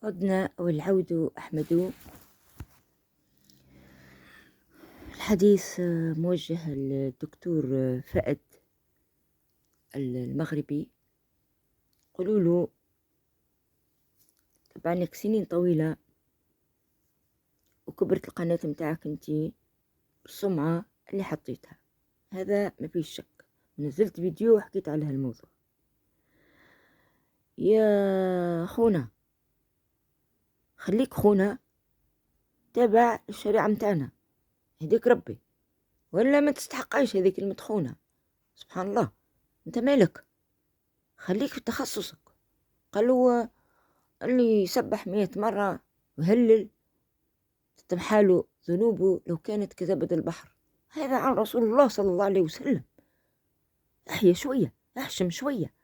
عدنا والعود أحمد. الحديث موجه للدكتور فأد المغربي. قولوا له طبعا لك سنين طويلة وكبرت القناة متاعك انتي بالسمعة اللي حطيتها، هذا ما فيش شك. نزلت فيديو وحكيت على هالموضوع. يا خونا خليك خونا، تابع الشريعة متاعنا هديك ربي، ولا ما تستحقاش هذه كلمة خونا. سبحان الله، انت مالك؟ خليك في تخصصك. قالوا اللي يسبح 100 مرة وهلل تتمحاله ذنوبه لو كانت كزبد البحر. هذا عن رسول الله صلى الله عليه وسلم. احيا شوية، احشم شوية.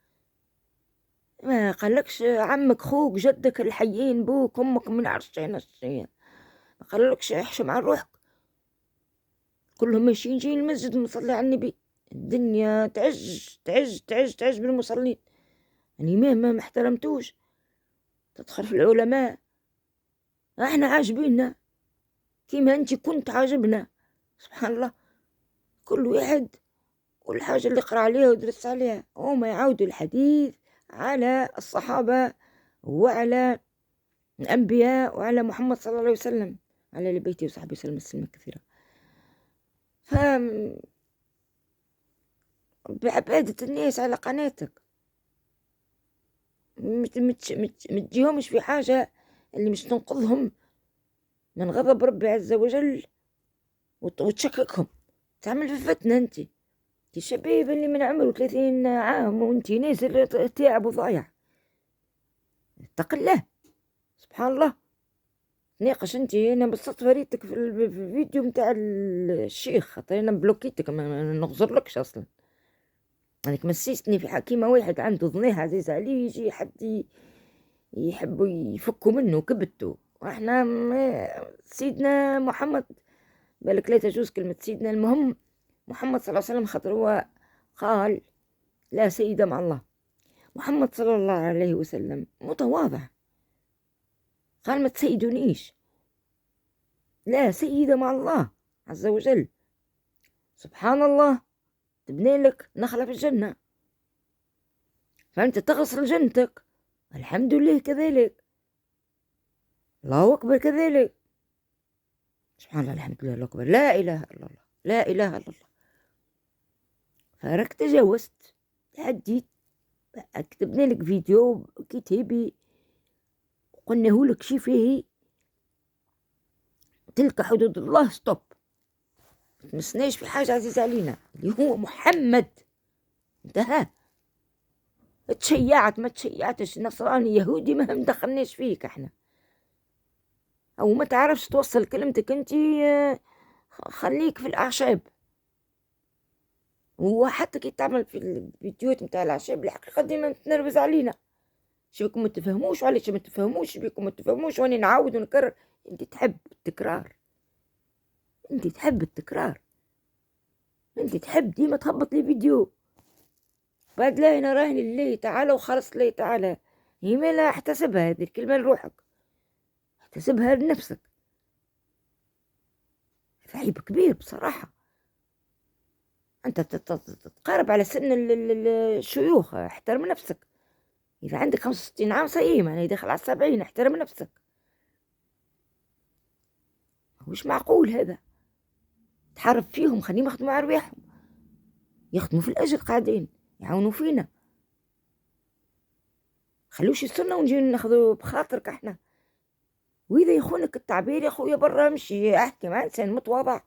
ما قالكش عمك خوك جدك الحيين بوك امك من عرشين الشين، ما قالكش احشم عن روحك. كلهم ماشيين جايين المسجد مصلي على النبي. الدنيا تعج تعج تعج تعج بالمصلين، يعني مهما ما احترمتوش تدخل في العلماء. احنا عاجبيننا كيما انت كنت عاجبنا. سبحان الله، كل واحد والحاجة اللي قرأ عليها ودرس عليها. هما يعودوا الحديث على الصحابة وعلى الأنبياء وعلى محمد صلى الله عليه وسلم، على آل بيته وصحبه وسلم تسليما كثيرا. بعبادة الناس على قناتك متجيهمش في حاجة اللي مش تنقذهم من غضب ربي عز وجل وتشككهم. تعمل في فتنة انت الشباب اللي من عمره 30 عام وانت نازل تعب وضايع. اتق الله. سبحان الله، ناقش انت. انا بالصدفة ريتك في الفيديو متاع الشيخ، خاطر انا بلوكيتك ما نغزرلكش اصلا. انك مسيستني في حكيمة واحد عنده ظنيه عزيز عليه يجي حد يحبوا يفكوا منه كبتوا. واحنا سيدنا محمد، بالك لا تجوز كلمة سيدنا. المهم محمد صلى الله عليه وسلم، خاطر هو قال لا سيد مع الله. محمد صلى الله عليه وسلم متواضع، قال ما تسيدونيش، لا سيد مع الله عز وجل. سبحان الله، تبني لك نخلة في الجنة فأنت تغسل جنتك. الحمد لله كذلك، الله أكبر كذلك. سبحان الله، الحمد لله، الله أكبر، لا إله إلا الله، لا إله إلا الله. فراك تجاوزت، تعديت. كتبنا لك فيديو كتابي وقلنا لك شي فيه تلك حدود الله. ستوب، متمسناش في حاجة عزيزة علينا اللي هو محمد. انتهى. تشيعت ما تشيعتش، نصراني يهودي ما مدخلناش فيك احنا. او ما تعرفش توصل كلمتك انتي، خليك في الاعشاب. وحتى كي تعمل في الفيديوهات متاع الاعشاب الحقيقة ديما تنرفز علينا. شبيكم ما تفهموش، وعلاش ما تفهموش، شبيكم ما تفهموش، واني نعاود ونكرر. انت تحب التكرار، انت تحب التكرار، انت تحب ديما تهبط لي فيديو بعد لا انا راهني لله تعالى وخلص لله تعالى. هي ما لا احتسبها هذه الكلمة لروحك، احتسبها لنفسك. هذا عيب كبير بصراحة. انت تتقارب على سن الشيوخ، احترم نفسك. اذا عندك 65 عام صحيح، يعني داخل على 70، احترم نفسك. مش معقول هذا. تحارب فيهم، خليهم يخدموا على رواحهم، يخدموا في الاجر، قاعدين يعاونوا فينا. خلوش يستنى ونجي ناخذوا بخاطرك احنا. واذا يخونك التعبير يا خويا برا امشي، احكي مع انسان متواضع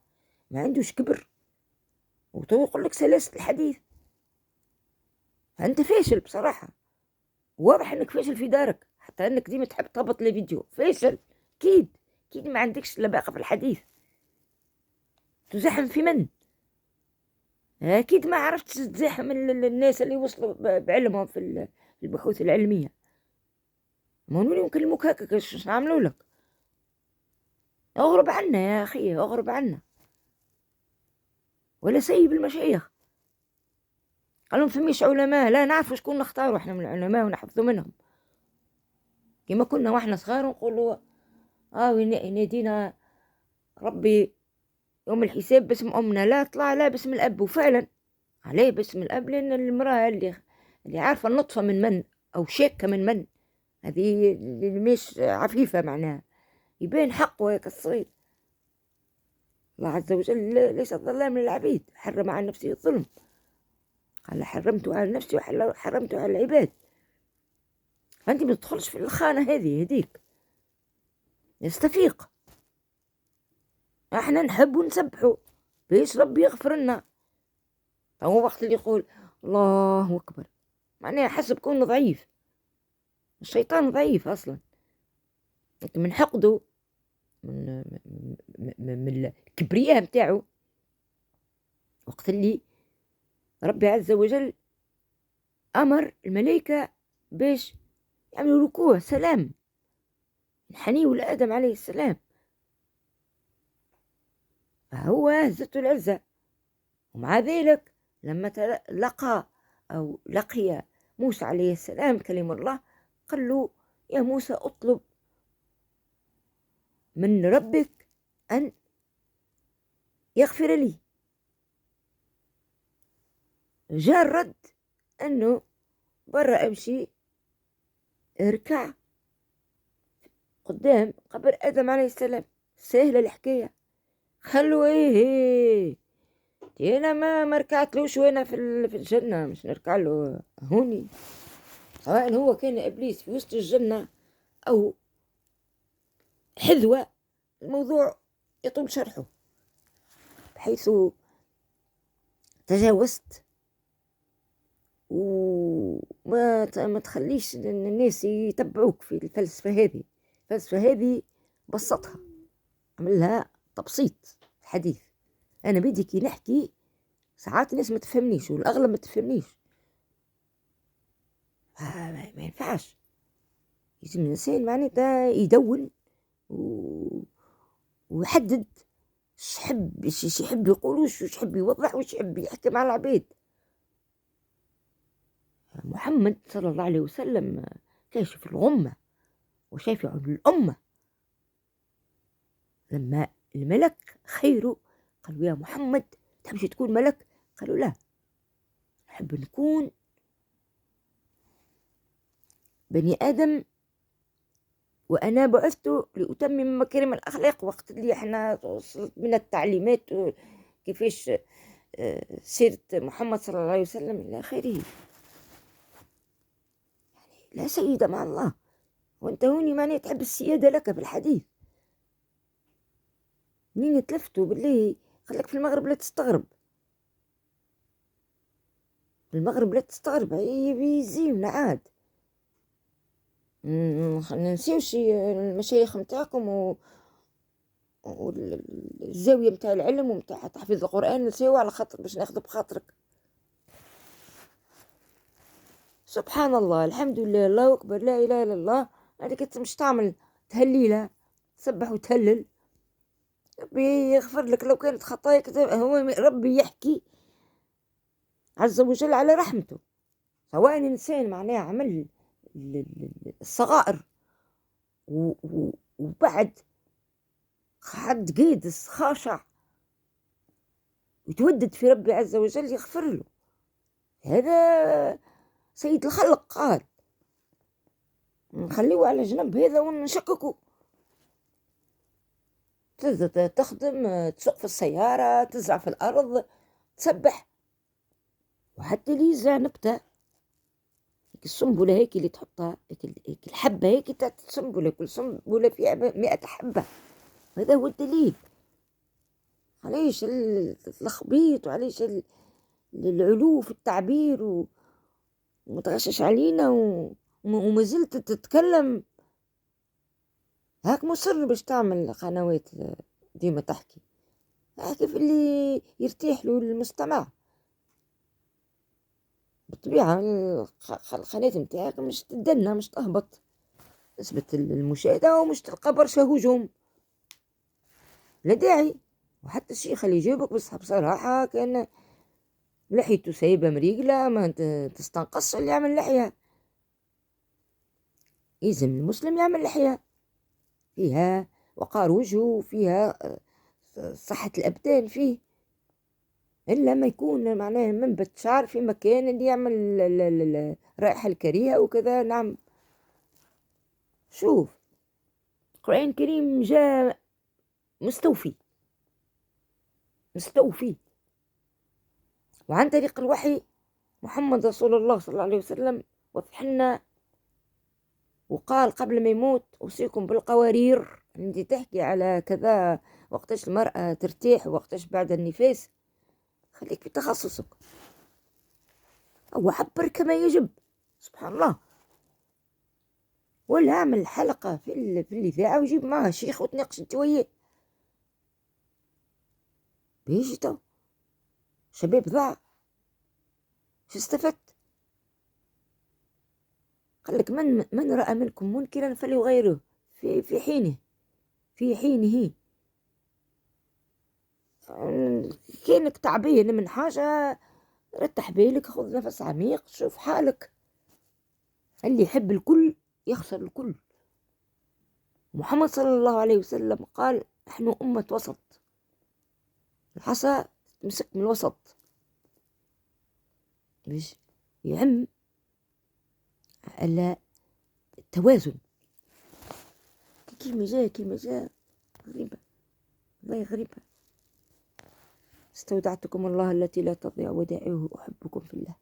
ما عندوش كبر وتو يقول لك سلاسة الحديث. فانت فاشل بصراحة، واضح انك فاشل في دارك، حتى انك ديما تحب تهبط لي فيديو. فاشل اكيد، اكيد ما عندكش لباقة في الحديث. تزاحم في من؟ اكيد ما عرفتش تزاحم الناس اللي وصلوا بعلمهم في البحوث العلمية. ما نولي نكلموك هكاك، ايش نعملوا لك؟ اغرب عنا يا اخي، اغرب عنا. ولا سيب المشايخ، قالوا فميش علماء، لا نعرف شكون نختاروا احنا من العلماء ونحفظوا منهم. كما كنا واحنا صغار نقولوا ينادينا ربي يوم الحساب باسم أمنا، لا طلع لا باسم الأب. وفعلا عليه باسم الأب، لأن المرأة اللي عارفة النطفة من أو شاكة من هذه اللي مش عفيفة معناها، يبين حقه هيك الصغير. الله عز وجل ليس ظلام للعبيد، حرم على نفسه الظلم، قال حرمته على نفسي وحرمته على العباد. فأنت ما تدخلش في الخانة هذه هديك، يستفيق. احنا نحب ونسبحه بيش ربي يغفر لنا. هو وقت اللي يقول الله أكبر معناها حسب كونه ضعيف. الشيطان ضعيف أصلا، لكن من حقده من الكبرياء متاعه، وقت اللي ربي عز وجل أمر الملائكة باش يعملوا ركوع سلام حنيو لآدم عليه السلام، فهو هزته العزة. ومع ذلك لما لقي موسى عليه السلام كلم الله، قال له يا موسى اطلب من ربك أن يغفر لي. جاء الرد أنه برا امشي اركع قدام قبر آدم عليه السلام، سهلة الحكاية. خلوا ايه انا ما ركعتلوش وانا في الجنة، مش نركع له هوني. سواء هو كان ابليس في وسط الجنة او حذوة، الموضوع يطول شرحه، بحيث تجاوزت وما تخليش الناس يتبعوك في الفلسفة هذه. الفلسفة هذه بسطها، عملها تبسيط الحديث. انا بدي كي نحكي ساعات الناس ما تفهمنيش، والاغلب ما تفهمنيش، ما ينفعش. يجب الانسان معناتها يدون ويحدد ايش يحب يقول، وش يحب يوضح، وش يحب يحكي مع العباد. محمد صلى الله عليه وسلم كاشف الغمة وشافع الأمة. لما الملك خيره قالوا يا محمد تحبش تكون ملك؟ قالوا لا، نحب نكون بني آدم، وأنا بعثت لأتمم مكارم الأخلاق. وقت اللي احنا وصلت من التعليمات كيفاش سيرة محمد صلى الله عليه وسلم إلى آخره، يعني لا سيدة مع الله. وانت هوني ماني تحب السيادة لك بالحديث. منين تلفتوا بالله؟ خليك في المغرب لا تستغرب، المغرب لا تستغرب، بيزيونا عاد. نسيوش المشايخ متاعكم والزاوية متاع العلم ومتاع تحفيظ القرآن، نسيو على خاطر باش ناخذ بخاطرك. سبحان الله، الحمد لله، الله أكبر، لا إله إلا الله. هذيك انت مش تعمل تهليلة، تسبح وتهلل، ربي يغفر لك لو كانت خطاياك. هو ربي يحكي عز وجل على رحمته، سواء إنسان معناه عمل الصغائر وبعد حد قيدس خاشع وتودد في ربي عز وجل يغفر له. هذا سيد الخلق قال. نخليه على جنب هذا ونشككه. تخدم، تسوق في السيارة، تزرع في الأرض، تسبح. وحتى اللي يزرع نبتة، السنبلة هيك اللي تحطها، هيك الحبة هيك تاعت السنبلة، كل سنبلة فيها 100 حبة. هذا هو الدليل. علاش التخبيط، وعلاش العلو في التعبير، ومتغشش علينا وما زلت تتكلم هاك مصر باش تعمل قنوات ديما تحكي كيف اللي يرتاح له المستمع. بالطبيعة القناة متاعك مش تدنى، مش تهبط نسبة المشاهدة، ومش تلقى برشا هجوم، لا داعي. وحتى الشيخ اللي يجيبك بصراحة كان لحيته سايبة مريقلة، ما تستنقص اللي يعمل لحية. يلزم المسلم يعمل لحية فيها وقار وجهه، فيها صحة الأبدان فيه، إلا ما يكون معناه منبت شعر في مكان اللي يعمل الرائحة الكريهة وكذا. نعم. شوف، القرآن الكريم جاء مستوفي وعن طريق الوحي محمد رسول الله صلى الله عليه وسلم وضح لنا وقال قبل ما يموت: أوصيكم بالقوارير. انت تحكي على كذا وقتاش المرأة ترتاح وقتاش بعد النفاس، خليك في تخصصك أو عبر كما يجب. سبحان الله. ولا اعمل حلقة في الإذاعة وجيب معها شيخ وتناقش انت وياه، بيجي تو شباب ضاع، شو استفدت؟ قالك من رأى منكم منكرا فليغيره في حينه. كأنك تعبان من حاجة، رتح بالك، خذ نفس عميق، شوف حالك. اللي يحب الكل يخسر الكل. محمد صلى الله عليه وسلم قال: نحن أمة وسط، الحصى تمسك من الوسط باش يعم على التوازن. كيما جاء غريبة، والله غريبة. استودعتكم الله التي لا تضيع ودائعه، أحبكم في الله.